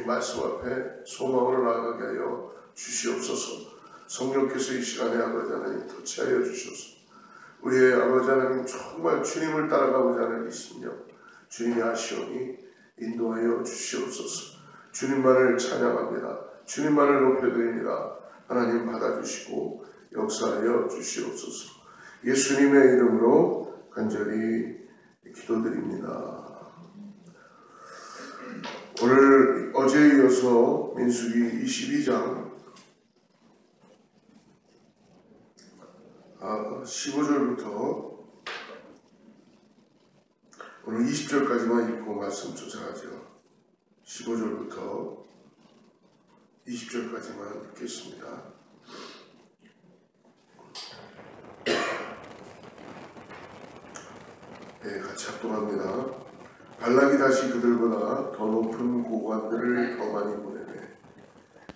말씀 앞에 소망으로 나아가게 하여 주시옵소서. 성령께서 이 시간에 아버지 하나님 터치하여 주시옵소서. 우리의 아버지 하나님 정말 주님을 따라가고자 하는 이 심령, 주님이 아시오니 인도하여 주시옵소서. 주님만을 찬양합니다. 주님만을 높여드립니다. 하나님 받아주시고 역사하여 주시옵소서. 예수님의 이름으로 간절히 기도드립니다. 오늘 어제에 이어서 민수기 22장 15절부터 오늘 20절까지만 읽고 말씀 쫓아가죠. 15절부터 20절까지만 읽겠습니다. 네, 같이 합동합니다. 발락이 다시 그들보다 더 높은 고관들을 더 많이 보내매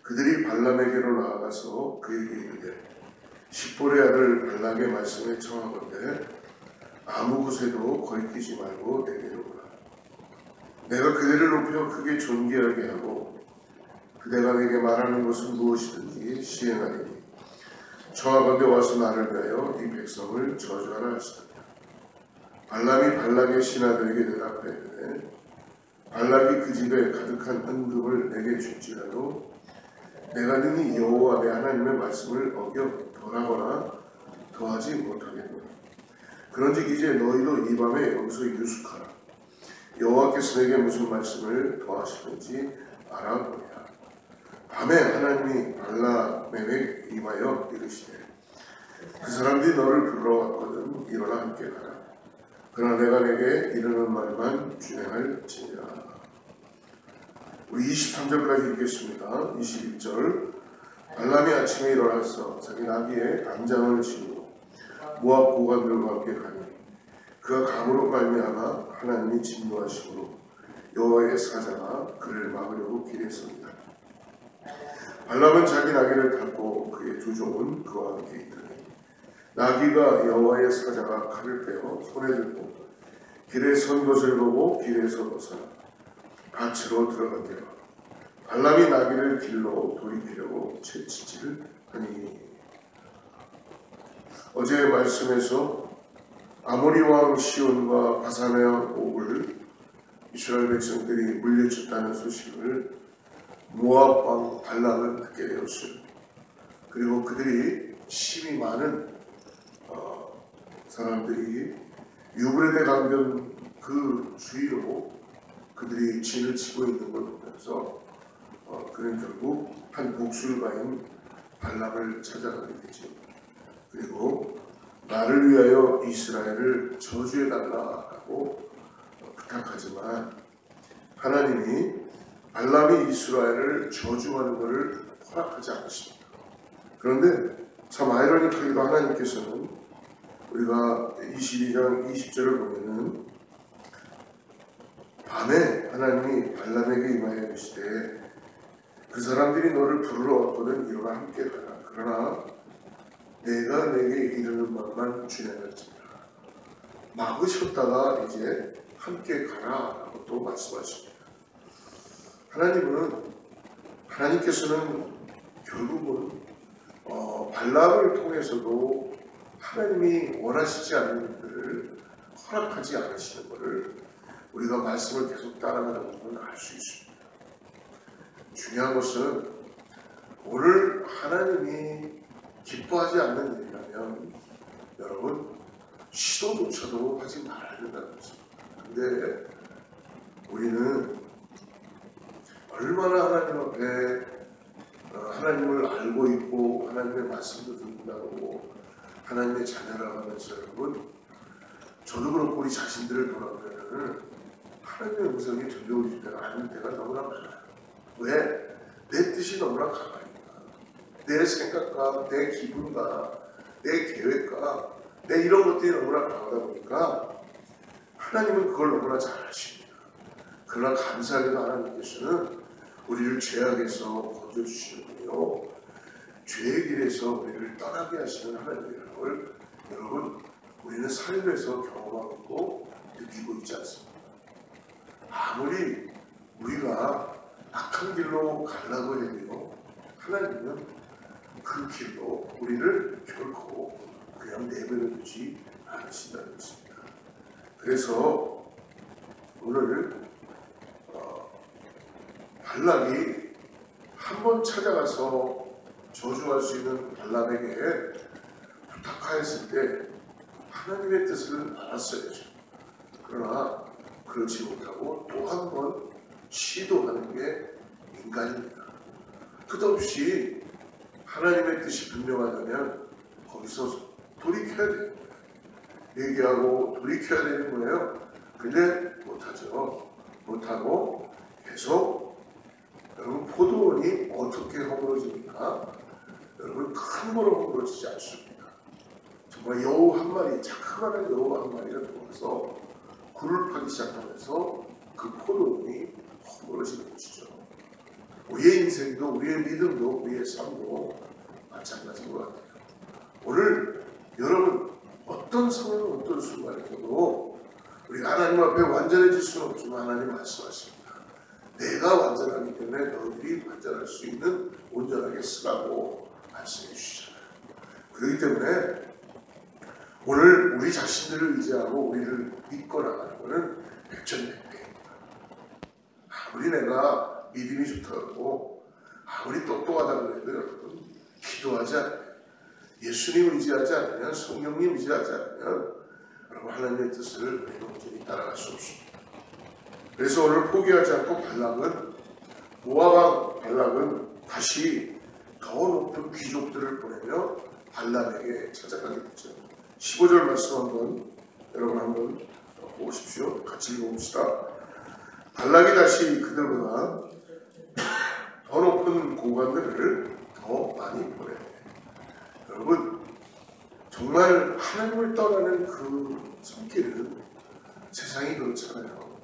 그들이 발람에게로 나아가서 그에게 이르되 십볼의 아들 발락의 말씀에 청하건대 아무 곳에도 거리끼지 말고 내게로 오라. 내가 그들을 높여 크게 존귀하게 하고 그대가 내게 말하는 것은 무엇이든지 시행하리니 청하건대 와서 나를 위하여 이 백성을 저주하라 하시더니 발람이 발락의 신하들에게 대답하되 발락이 그 집에 가득한 은금을 내게 줄지라도 내가 능히 여호와 내 하나님의 말씀을 어겨 덜하거나 더하지 못하겠노라. 그런즉 이제 너희도 이 밤에 여기서 유숙하라. 여호와께서 내게 무슨 말씀을 더하시는지 알아보리라. 밤에 하나님이 발람에게 임하여 이르시되 그 사람들이 너를 불러왔거든 일어나 함께 가라. 그러나 내가 내게 이르는 말만 준행할지니라. 우리 23절까지 읽겠습니다. 21절 발람이 아침에 일어나서 자기 나귀에 안장을 지우고 모압 고관들과 함께 가니 그가 감으로 말미암아 하나님이 진노하심으로 여호와의 사자가 그를 막으려고 길에 섭니다. 발람은 자기 나귀를 타고 그의 두 종은 그와 함께 있더니 나귀가 여호와의 사자가 칼을 빼어 손에 들고 길에 선 것을 보고 길에서 벗어나 밭으로 들어간대요. 발람이 나귀를 길로 돌이키려고 채찍질을 하니 어제의 말씀에서 아모리 왕 시온과 바산의 왕 옥을 이스라엘 백성들이 물리쳤다는 소식을 모압 왕 발람은 듣게 되었어요. 그리고 그들이 힘이 많은 사람들이 유브레데 강변 그 주위로 그들이 진을 치고 있는 걸 보면서 그는 결국 한 복술가인 발람을 찾아가게 되죠. 그리고 나를 위하여 이스라엘을 저주해달라고 부탁하지만 하나님이 발람이 이스라엘을 저주하는 것을 허락하지 않으십니다. 그런데 참 아이러니하게도 하나님께서는 우리가 22장 20절을 보면은 밤에 하나님이 발람에게 임하여 이르시되 그 사람들이 너를 부르러 왔거든 일어나 함께 가라. 그러나 내가 내게 이르는 말만 준행할지니라. 막으셨다가 이제 함께 가라라고 또 말씀하십니다. 하나님께서는 결국은 발람을 통해서도 하나님이 원하시지 않는 것들을 허락하지 않으시는 것을 우리가 말씀을 계속 따라가는 것을 알 수 있습니다. 중요한 것은 오늘 하나님이 기뻐하지 않는 일이라면 여러분 시도조차도 하지 말아야 된다는 것입니다. 근데 우리는 얼마나 하나님 앞에 하나님을 알고 있고 하나님의 말씀도 듣고 나오고 하나님의 자녀라고 하면서 여러분 저도 그렇고 우리 자신들을 돌아보면 하나님의 음성이 들려오실 때가 아닌 때가 너무나 많아요. 왜? 내 뜻이 너무나 강하니까. 내 생각과 내 기분과 내 계획과 내 이런 것들이 너무나 강하다 보니까 하나님은 그걸 너무나 잘 아십니다. 그러나 감사하게도 하나님께서는 우리를 죄악에서 건져주시는 분이요 죄의 길에서 우리를 떠나게 하시는 하나님이라는 걸 여러분 우리는 삶에서 경험하고 느끼고 있지 않습니까? 아무리 우리가 악한 길로 가려고 해도요, 하나님은 그 길로 우리를 결코 그냥 내버려 두지 않으신다는 것입니다. 그래서 오늘 발락이 한번 찾아가서 저주할 수 있는 발람에게 부탁하였을 때 하나님의 뜻을 알았어야죠. 그러나 그렇지 못하고 또 한 번 시도하는 게 인간입니다. 끝없이 하나님의 뜻이 분명하다면 거기서 돌이켜야 되는 거예요. 얘기하고 돌이켜야 되는 거예요. 근데 못하죠. 못하고 계속, 여러분, 포도원이 어떻게 허물어집니까? 여러분, 큰 거로 허물어지지 않습니다. 정말 여우 한 마리, 자그마한 여우 한 마리가 들어와서 굴을 파기 시작하면서 그 포도원이 허물어지는 것이죠. 우리의 인생도, 우리의 믿음도, 우리의 삶도 마찬가지인 것 같아요. 오늘 여러분, 어떤 상황, 어떤 순간에서도 우리가 하나님 앞에 완전해질 수는 없지만 하나님 말씀하십니다. 내가 완전하기 때문에 너희들이 완전할 수 있는 온전하게 쓰라고 말씀해 주시잖아요. 그렇기 때문에 오늘 우리 자신들을 의지하고 우리를 믿고 나가는 것은 백전백패입니다. 아무리 내가 믿음이 좋다고 아무리 똑똑하다고 해도 여러분, 기도하지 않으면, 예수님 의지하지 않으면, 성령님 의지하지 않으면 여러분, 하나님의 뜻을 온전히 따라갈 수 없습니다. 그래서 오늘 포기하지 않고 발락은, 모압 왕 발락은 다시 더 높은 귀족들을 보내며 발람에게 찾아가게 됐죠. 15절 말씀 여러분 한번 보십시오. 같이 읽어봅시다. 발락이 다시 그들보다 더 높은 고관들을 더 많이 보내. 여러분, 정말 하나님을 떠나는 그 손길은 세상이 그렇잖아요.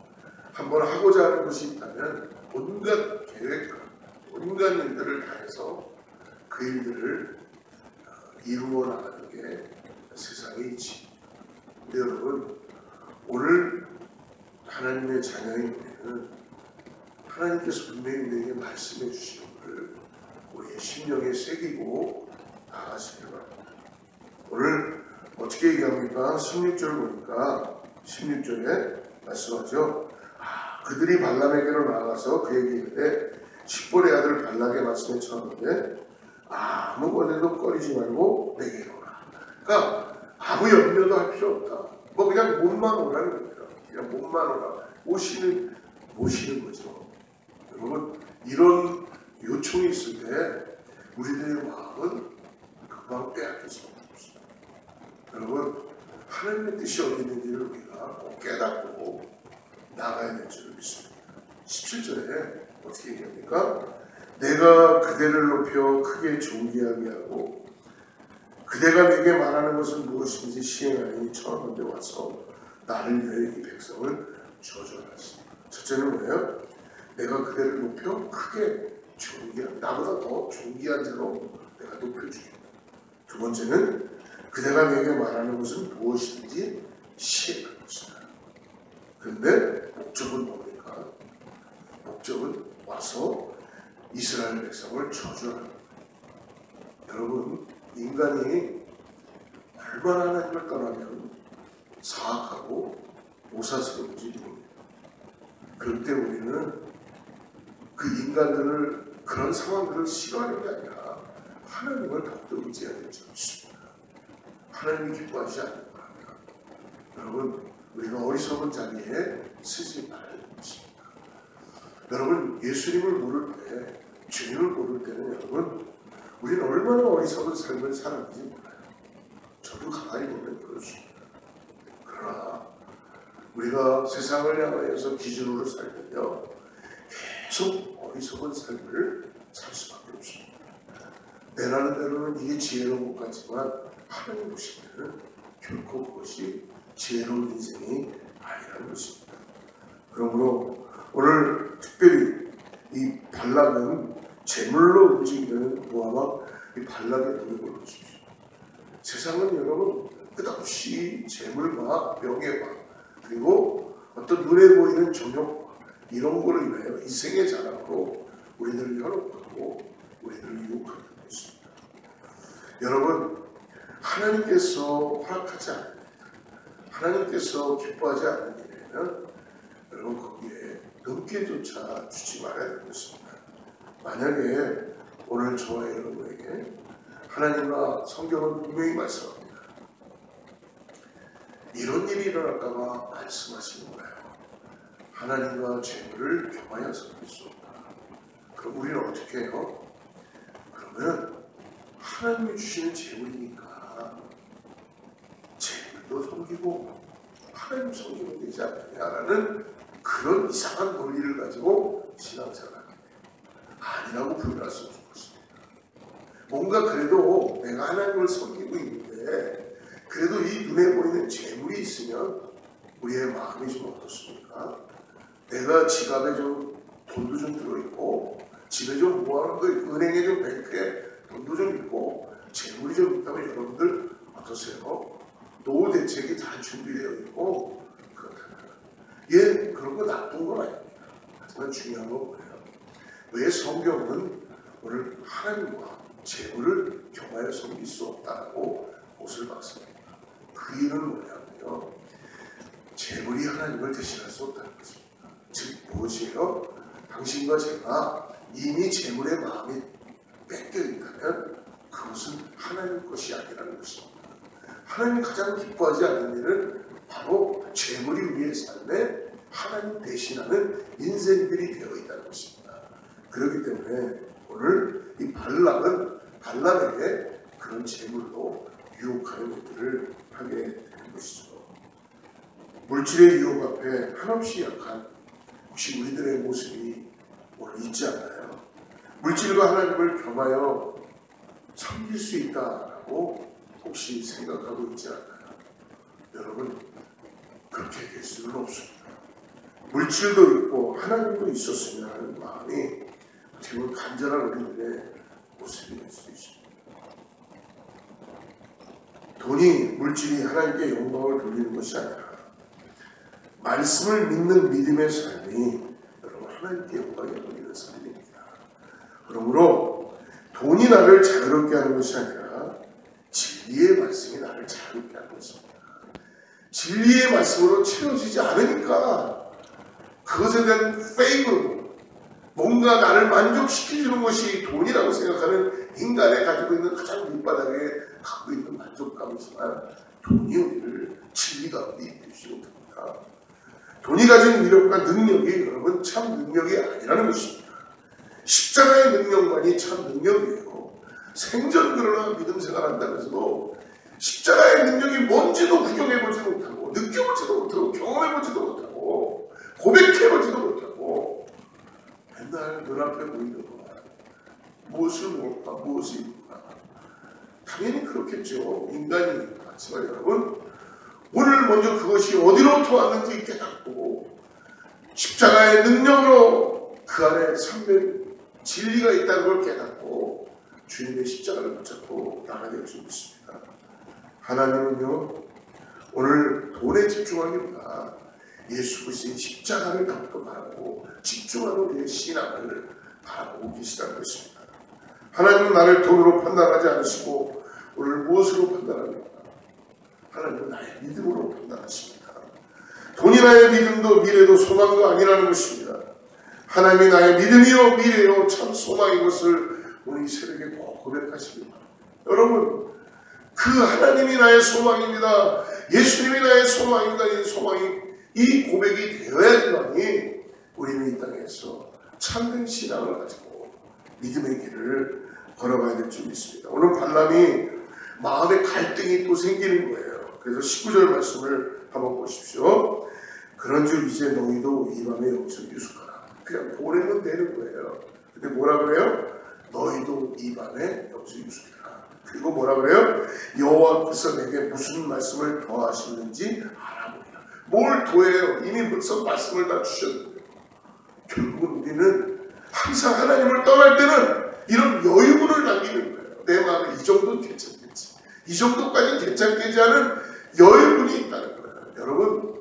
한번 하고자 하는 것이 있다면 온갖 계획과 온갖 일들을 다해서 그 일들을 이루어 나가는 게 세상의 이치. 근데 여러분, 오늘 하나님의 자녀인 우리는 하나님께서 분명히 우리에게 말씀해 주신 것을 우리의 심령에 새기고 나아가시길 바랍니다. 오늘 어떻게 얘기합니까? 16절 보니까 16절에 말씀하죠. 그들이 발람에게로 나아가서 그에게 이르되 십볼의 아들 발락의 말씀에 처하는데 아무 권에도 꺼리지 말고 내게 오라. 그러니까 아무 염려도 할 필요 없다. 뭐 그냥 몸만 오라는 겁니다. 그냥 몸만 오라. 모시는 거죠. 여러분, 이런 요청이 있을 때 우리들의 마음은 금방 빼앗길 수 없습니다. 여러분, 하나님의 뜻이 어디 있는지를 우리가 꼭 깨닫고 나가야 될 줄을 믿습니다. 17절에 어떻게 얘기합니까? 내가 그대를 높여 크게 존귀하게 하고 그대가 내게 말하는 것은 무엇인지 시행하니 처음 데 와서 나를 위하여 이 백성을 저주하였습니다. 첫째는 뭐예요? 내가 그대를 높여 크게 존귀한, 나보다 더 존귀한 자로 내가 높여주겠다. 두 번째는 그대가 내게 말하는 것은 무엇인지 시행할 것이다. 그런데 목적은 뭡니까? 목적은 와서 이스라엘 백성을 저주하는 겁니다. 여러분, 인간이 얼마나 하나님을 떠나면 사악하고 모사스러운지 모릅니다. 그럴 때 우리는 그 인간들을, 그런 상황들을 싫어하는 게 아니라 하나님을 더욱더 의지해야 될 줄 믿습니다. 하나님이 기뻐하지 않는 거랍니다. 여러분, 우리가 어리석은 자리에 쓰지 말아야 됩니다. 여러분, 예수님을 모를 때, 주님을 모를 때는 여러분, 우리는 얼마나 어리석은 삶을 살았는지 몰라요. 저도 가만히 보면 그렇습니다. 그러나 우리가 세상을 향하여서 기준으로 살면요, 계속 어리석은 삶을 살 수밖에 없습니다. 내 나름대로는 이게 지혜로운 것 같지만 하나님 보실 때는 결코 그것이 지혜로운 인생이 아니라는 것입니다. 그러므로 오늘 특별히 이 발락은 재물로 움직이는 모압 이 발락의 노력을 보십시오. 세상은 여러분 끝없이 재물과 명예와 그리고 어떤 눈에 보이는 정욕과 이런 거로 인하여 이생의 자랑으로 우리들을 현혹하고 우리들을 유혹하는 것입니다. 여러분, 하나님께서 허락하지 않는 일, 하나님께서 기뻐하지 않는 일에는 여러분 거기에 눈길조차 주지 말아야 될 것입니다. 만약에 오늘 저와 여러분에게 하나님과 성경은 분명히 말씀합니다. 이런 일이 일어날까봐 말씀하시는 거예요. 하나님과 재물을 겸하여 섬길 수 없다. 그럼 우리는 어떻게 해요? 그러면 하나님이 주시는 재물이니까 재물도 섬기고 하나님 섬기면 되지 않느냐라는 그런 이상한 논리를 가지고 신앙생활을 하게 돼요. 아니라고 분별했으면 좋겠습니다. 뭔가 그래도 내가 하나님을 섬기고 있는데 그래도 이 눈에 보이는 재물이 있으면 우리의 마음이 좀 어떻습니까? 내가 지갑에 좀 돈도 좀 들어있고 집에 좀 모아놓은 거 있고 은행에 좀 뱅크에 돈도 좀 있고 재물이 좀 있다면 여러분들 어떠세요? 노후 대책이 다 준비되어 있고 그렇다면 그런 거 나쁜 건 아닙니다. 하지만 중요한 건 뭐예요? 왜 성경은 오늘 하나님과 재물을 겸하여 섬길 수 없다고 못을 박습니다. 그 이유는 뭐냐면요, 재물이 하나님을 대신할 수 없다는 것입니다. 즉 무엇이에요? 당신과 제가 이미 재물의 마음이 뺏겨 있다면 그것은 하나님 것이 아니라는 것입니다. 하나님이 가장 기뻐하지 않는 일은 바로 재물이 우리의 삶에 하나님 대신하는 인생들이 되어 있다는 것입니다. 그렇기 때문에 오늘 이 발람에게 그런 재물로 유혹하는 일들을 하게 되는 것이죠. 물질의 유혹 앞에 한없이 약한 혹시 우리들의 모습이 오늘 있지 않나요? 물질과 하나님을 겸하여 섬길 수 있다라고 혹시 생각하고 있지 않나요? 여러분, 그렇게 될 수는 없습니다. 물질도 있고 하나님도 있었으면 하는 마음이 어떻게 보면 간절한 우리들의 모습이 될 수 있습니다. 돈이, 물질이 하나님께 영광을 돌리는 것이 아니라 말씀을 믿는 믿음의 삶이 여러분 하나님께 영광을 돌리는 삶입니다. 그러므로 돈이 나를 자유롭게 하는 것이 아니라 진리의 말씀이 나를 자유롭게 하는 것입니다. 진리의 말씀으로 채워지지 않으니까 그것에 대한 페이브, 뭔가 나를 만족시켜주는 것이 돈이라고 생각하는 인간의 가지고 있는 가장 밑바닥에 갖고 있는 만족감이지만 돈이 우리를 진리 가운데 이끌지 못합니다. 돈이 가진 위력과 능력이 여러분 참 능력이 아니라는 것입니다. 십자가의 능력만이 참 능력이에요. 생전 그러나 믿음 생활한다면서도 십자가의 능력이 뭔지도 구경해보지 못하고 느껴보지도 못하고 경험해보지도 못하고 고백해보지도 못하고 맨날 눈앞에 보이는 것만 무엇을 먹을까 무엇을 입을까 당연히 그렇겠죠. 인간이니까. 하지만 여러분 오늘 먼저 그것이 어디로부터 왔는지 깨닫고 십자가의 능력으로 그 안에 참된 진리가 있다는 걸 깨닫고 주님의 십자가를 붙잡고 나가야 될 줄 믿습니다. 하나님은요 오늘 돈에 집중하기보다 예수 그리스도의 십자가를 더욱더 바라고 집중하는 우리의 신앙을 바라보고 계시다는 것입니다. 하나님은 나를 돈으로 판단하지 않으시고 오늘 무엇으로 판단합니까? 하나님은 나의 믿음으로 판단하십니다. 돈이 나의 믿음도 미래도 소망도 아니라는 것입니다. 하나님이 나의 믿음이요 미래요 참 소망인 것을 오늘 이 새벽에 꼭 고백하시기 바랍니다. 여러분 그 하나님이 나의 소망입니다. 예수님이 나의 소망입니다. 이 소망이 이 고백이 되어야지만이 우리는 이 땅에서 참된 신앙을 가지고 믿음의 길을 걸어가야 될 줄 믿습니다. 오늘 발람이 마음에 갈등이 또 생기는 거예요. 그래서 19절 말씀을 한번 보십시오. 그런즉 이제 너희도 이 밤에 여기서 유숙하라. 그냥 보내면 되는 거예요. 근데 뭐라 그래요? 너희도 이 밤에 여기서 유숙해라. 그리고 뭐라 그래요? 여호와께서 내게 무슨 말씀을 더하시는지 알아보리라. 뭘 더해요? 이미 벌써 말씀을 다 주셨는데 결국은 우리는 항상 하나님을 떠날 때는 이런 여유분을 남기는 거예요. 내 마음에 이 정도는 괜찮겠지. 이 정도까지는 괜찮겠지 하는 여유분이 있다는 거예요. 여러분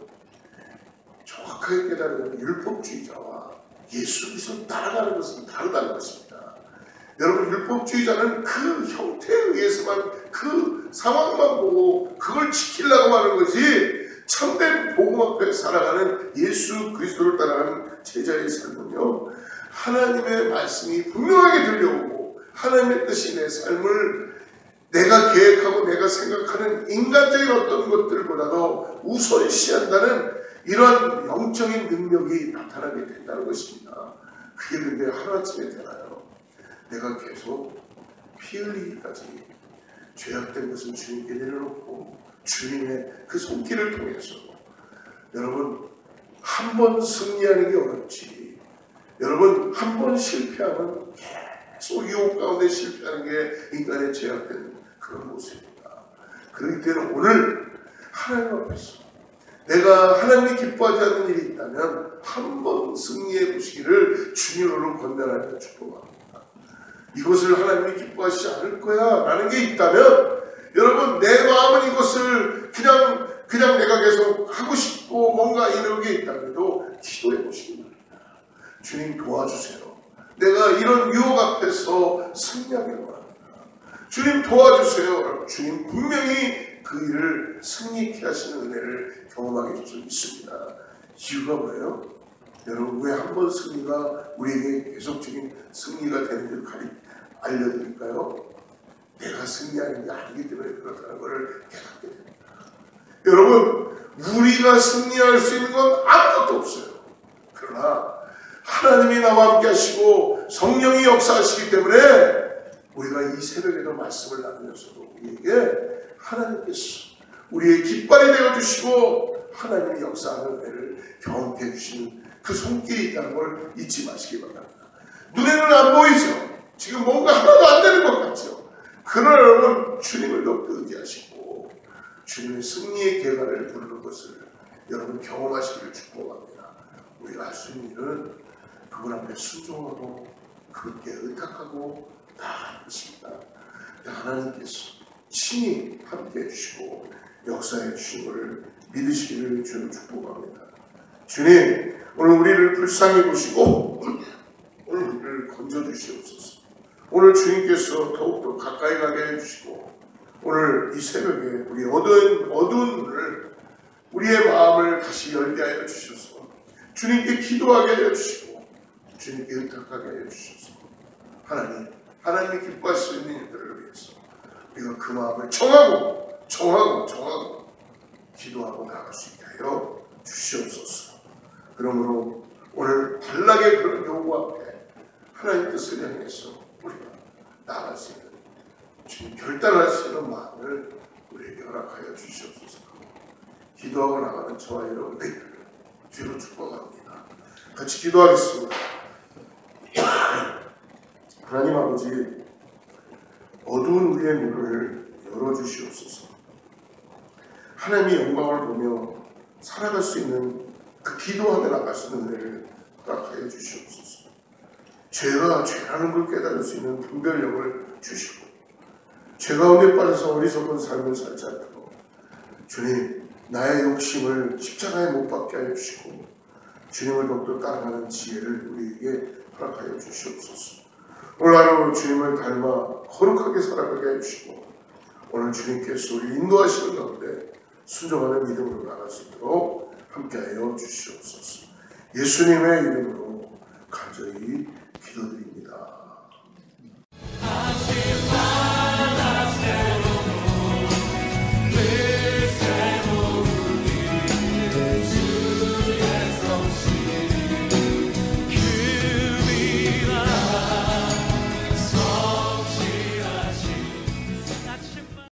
정확하게 깨달으면 율법주의자와 예수 그리스도 따라가는 것은 다르다는 것입니다. 여러분, 율법주의자는 그 형태에 의해서만 그 상황만 보고 그걸 지키려고 하는 거지, 참된 복음 앞에 살아가는 예수 그리스도를 따라가는 제자의 삶은요, 하나님의 말씀이 분명하게 들려오고 하나님의 뜻이 내 삶을 내가 계획하고 내가 생각하는 인간적인 어떤 것들보다도 우선시한다는 이러한 영적인 능력이 나타나게 된다는 것입니다. 그게 근데 하루아침에 되나요? 내가 계속 피 흘리기까지 죄악된 것을 주님께 내려놓고 주님의 그 손길을 통해서, 여러분, 한 번 승리하는 게 어렵지, 여러분, 한 번 실패하면 계속 유혹 가운데 실패하는 게 인간의 죄악된 그런 모습입니다. 그렇기 때문에 오늘 하나님 앞에서 내가 하나님이 기뻐하지 않는 일이 있다면 한 번 승리해 보시기를 주님으로 권면하며 축복합니다. 이것을 하나님이 기뻐하시지 않을 거야 라는 게 있다면, 여러분, 내 마음은 이것을 그냥 내가 계속 하고 싶고 뭔가 이런 게 있다면도 기도해 보시기 바랍니다. 주님 도와주세요. 내가 이런 유혹 앞에서 승리하기를 바랍니다. 주님 도와주세요. 주님 분명히 그 일을 승리케 하시는 은혜를 경험하게 해줄 수 있습니다. 이유가 뭐예요? 여러분, 왜 한 번 승리가 우리에게 계속적인 승리가 되는지를 알려드릴까요? 내가 승리하는 게 아니기 때문에 그렇다는 것을 깨닫게 됩니다. 여러분, 우리가 승리할 수 있는 건 아무것도 없어요. 그러나 하나님이 나와 함께 하시고 성령이 역사하시기 때문에 우리가 이 새벽에도 말씀을 나누면서도 우리에게 하나님께서 우리의 깃발이 되어주시고 하나님이 역사하는 은혜를 경험해 주시는 그 손길이 있다는 걸 잊지 마시기 바랍니다. 눈에는 안 보이죠? 지금 뭔가 하나도 안 되는 것 같죠? 그러나 여러분, 주님을 더 의지하시고 주님의 승리의 결과를 부르는 것을 여러분 경험하시기를 축복합니다. 우리가 할 수 있는 일은 그분 앞에 순종하고 그분께 의탁하고 나아가는 것입니다. 하나님께서 친히 함께 해주시고 역사해 주신 것을 믿으시기를 주님 축복합니다. 주님, 오늘 우리를 불쌍히 보시고 오늘 우리를 건져주시옵소서. 오늘 주님께서 더욱더 가까이 가게 해주시고 오늘 이 새벽에 우리 어두운 문을, 우리의 마음을 다시 열게 하여 주셔서 주님께 기도하게 하여 주시고 주님께 의탁하게 하여 주셔서 하나님이 기뻐하실 수 있는 일들을 위해서 우리가 그 마음을 정하고 기도하고 나갈 수 있게 하여 주시옵소서. 그러므로 오늘 단락의 그런 요구 앞에 하나님 뜻을 향해서 우리가 나아갈 수 있는, 주님 결단할 수 있는 마음을 우리에게 허락하여 주시옵소서. 기도하고 나가는 저와 여러분들 주로 축복합니다. 같이 기도하겠습니다. 하나님 아버지, 어두운 우리의 눈을 열어주시옵소서. 하나님의 영광을 보며 살아갈 수 있는 그 기도하며 나갈 수 있는 은혜를 허락하여 주시옵소서. 죄가 죄라는 걸 깨달을 수 있는 분별력을 주시고 죄 가운데 빠져서 어리석은 삶을 살지 않도록 주님, 나의 욕심을 십자가에 못 박게 하여 주시고 주님을 더욱더 따라가는 지혜를 우리에게 허락하여 주시옵소서. 오늘 하루 주님을 닮아 거룩하게 살아가게 해주시고 오늘 주님께서 우리 인도하시는 가운데 순종하는 믿음으로 나갈 수 있도록 함께하여 주시옵소서. 예수님의 이름으로 간절히